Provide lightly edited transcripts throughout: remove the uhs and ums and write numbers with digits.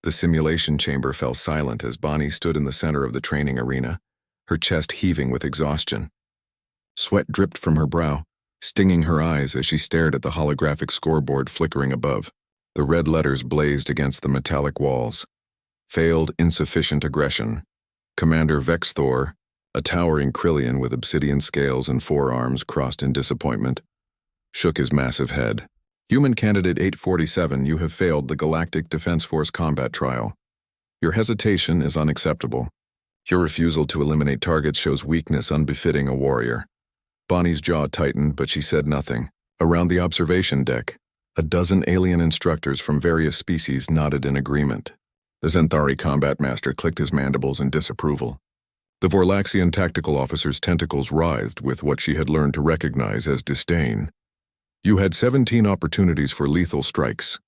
The simulation chamber fell silent as Bonnie stood in the center of the training arena, her chest heaving with exhaustion. Sweat dripped from her brow, stinging her eyes as she stared at the holographic scoreboard flickering above. The red letters blazed against the metallic walls. Failed insufficient aggression. Commander Vexthor, a towering Krillian with obsidian scales and forearms crossed in disappointment, shook his massive head. Human Candidate 847, you have failed the Galactic Defense Force combat trial. Your hesitation is unacceptable. Your refusal to eliminate targets shows weakness unbefitting a warrior. Bonnie's jaw tightened, but she said nothing. Around the observation deck, a dozen alien instructors from various species nodded in agreement. The Zenthari combat master clicked his mandibles in disapproval. The Vorlaxian tactical officer's tentacles writhed with what she had learned to recognize as disdain. You had 17 opportunities for lethal strikes,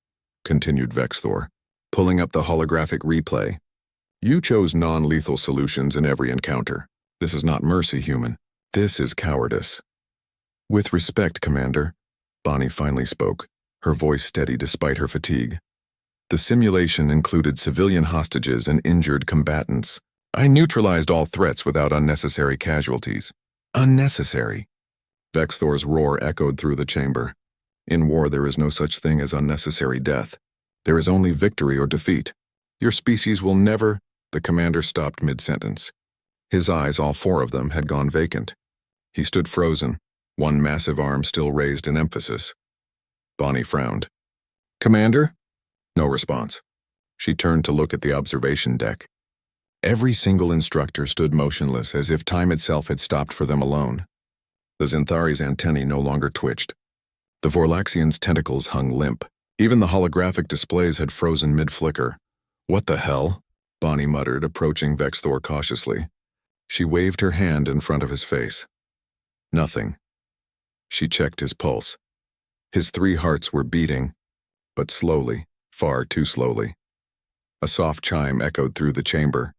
continued Vexthor, pulling up the holographic replay. You chose non-lethal solutions in every encounter. This is not mercy, human. This is cowardice. With respect, Commander, Bonnie finally spoke, her voice steady despite her fatigue. The simulation included civilian hostages and injured combatants. I neutralized all threats without unnecessary casualties. Unnecessary. Vexthor's roar echoed through the chamber. In war, there is no such thing as unnecessary death. There is only victory or defeat. Your species will never— The commander stopped mid-sentence. His eyes, all four of them, had gone vacant. He stood frozen, one massive arm still raised in emphasis. Bonnie frowned. Commander? No response. She turned to look at the observation deck. Every single instructor stood motionless as if time itself had stopped for them alone. The Zenthari's antennae no longer twitched. The Vorlaxian's tentacles hung limp. Even the holographic displays had frozen mid-flicker. What the hell? Bonnie muttered, approaching Vexthor cautiously. She waved her hand in front of his face. Nothing. She checked his pulse. His 3 hearts were beating, but slowly, far too slowly. A soft chime echoed through the chamber,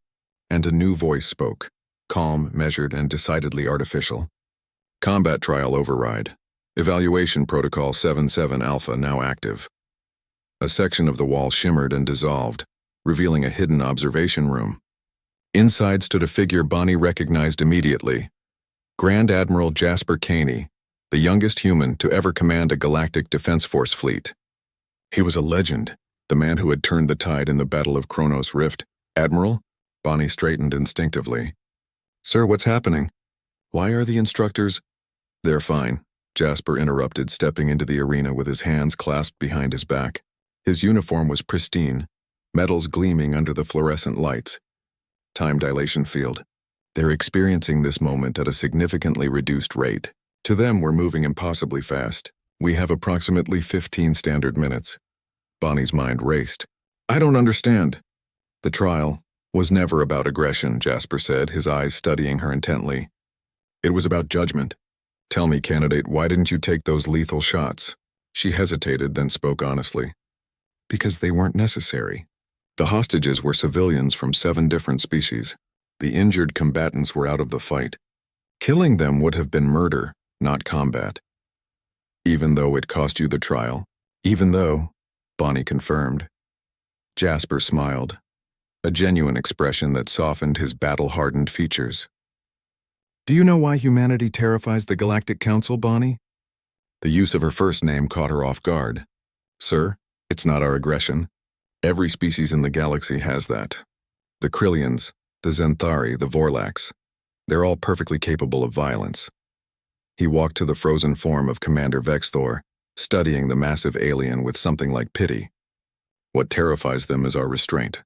and a new voice spoke, calm, measured, and decidedly artificial. Combat trial override. Evaluation protocol 77 Alpha now active. A section of the wall shimmered and dissolved, revealing a hidden observation room. Inside stood a figure Bonnie recognized immediately. Grand Admiral Jasper Caney, the youngest human to ever command a Galactic Defense Force fleet. He was a legend, the man who had turned the tide in the Battle of Kronos Rift. Admiral? Bonnie straightened instinctively. Sir, what's happening? Why are the instructors— They're fine, Jasper interrupted, stepping into the arena with his hands clasped behind his back. His uniform was pristine, metals gleaming under the fluorescent lights. Time dilation field. They're experiencing this moment at a significantly reduced rate. To them, we're moving impossibly fast. We have approximately 15 standard minutes. Bonnie's mind raced. I don't understand. The trial was never about aggression, Jasper said, his eyes studying her intently. It was about judgment. Tell me, candidate, why didn't you take those lethal shots? She hesitated, then spoke honestly. Because they weren't necessary. The hostages were civilians from 7 different species. The injured combatants were out of the fight. Killing them would have been murder, not combat. Even though it cost you the trial. Even though, Bonnie confirmed. Jasper smiled, a genuine expression that softened his battle-hardened features. Do you know why humanity terrifies the Galactic Council, Bonnie? The use of her first name caught her off guard. Sir, it's not our aggression. Every species in the galaxy has that. The Krillians, the Zenthari, the Vorlax. They're all perfectly capable of violence. He walked to the frozen form of Commander Vexthor, studying the massive alien with something like pity. What terrifies them is our restraint.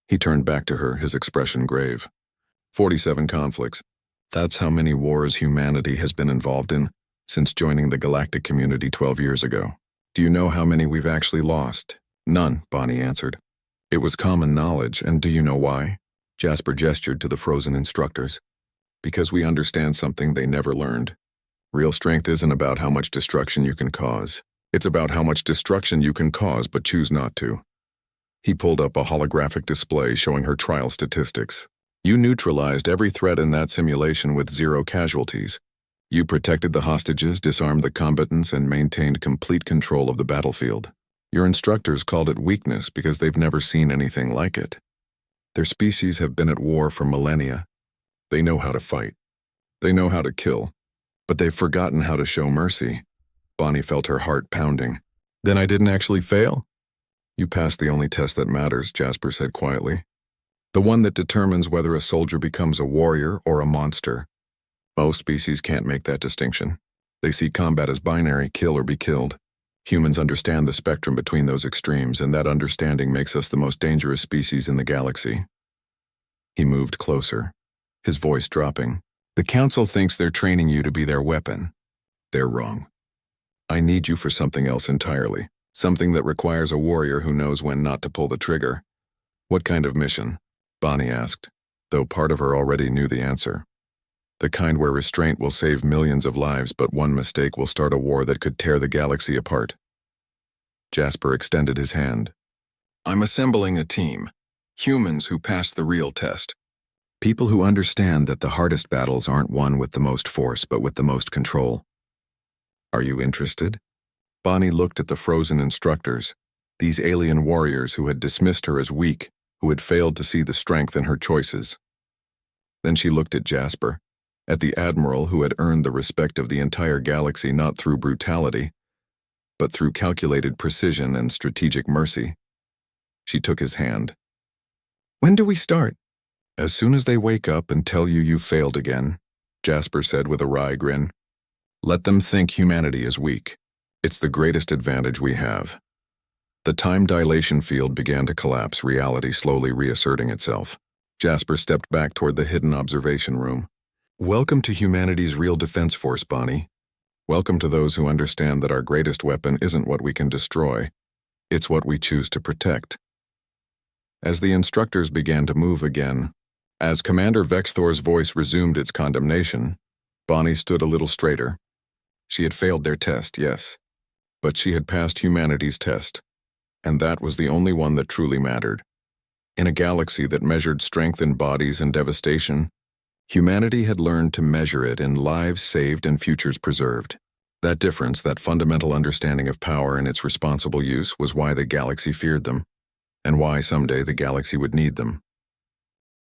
He turned back to her, his expression grave. 47 conflicts. That's how many wars humanity has been involved in since joining the galactic community 12 years ago. Do you know how many we've actually lost? None, Bonnie answered. It was common knowledge, and do you know why? Jasper gestured to the frozen instructors. Because we understand something they never learned. Real strength isn't about how much destruction you can cause. It's about how much destruction you can cause but choose not to. He pulled up a holographic display showing her trial statistics. You neutralized every threat in that simulation with 0 casualties. You protected the hostages, disarmed the combatants, and maintained complete control of the battlefield. Your instructors called it weakness because they've never seen anything like it. Their species have been at war for millennia. They know how to fight. They know how to kill. But they've forgotten how to show mercy. Bonnie felt her heart pounding. Then I didn't actually fail? You passed the only test that matters, Jasper said quietly. The one that determines whether a soldier becomes a warrior or a monster. Most species can't make that distinction. They see combat as binary, kill or be killed. Humans understand the spectrum between those extremes, and that understanding makes us the most dangerous species in the galaxy. He moved closer, his voice dropping. The Council thinks they're training you to be their weapon. They're wrong. I need you for something else entirely, something that requires a warrior who knows when not to pull the trigger. What kind of mission? Bonnie asked, though part of her already knew the answer. The kind where restraint will save millions of lives, but one mistake will start a war that could tear the galaxy apart. Jasper extended his hand. I'm assembling a team. Humans who pass the real test. People who understand that the hardest battles aren't won with the most force, but with the most control. Are you interested? Bonnie looked at the frozen instructors, these alien warriors who had dismissed her as weak, who had failed to see the strength in her choices. Then she looked at Jasper, at the Admiral who had earned the respect of the entire galaxy not through brutality, but through calculated precision and strategic mercy. She took his hand. When do we start? As soon as they wake up and tell you you've failed again, Jasper said with a wry grin. Let them think humanity is weak. It's the greatest advantage we have. The time dilation field began to collapse, reality slowly reasserting itself. Jasper stepped back toward the hidden observation room. Welcome to humanity's real defense force, Bonnie. Welcome to those who understand that our greatest weapon isn't what we can destroy, it's what we choose to protect. As the instructors began to move again, as Commander Vexthor's voice resumed its condemnation, Bonnie stood a little straighter. She had failed their test, yes, but she had passed humanity's test, and that was the only one that truly mattered. In a galaxy that measured strength in bodies and devastation, humanity had learned to measure it in lives saved and futures preserved. That difference, that fundamental understanding of power and its responsible use, was why the galaxy feared them, and why someday the galaxy would need them.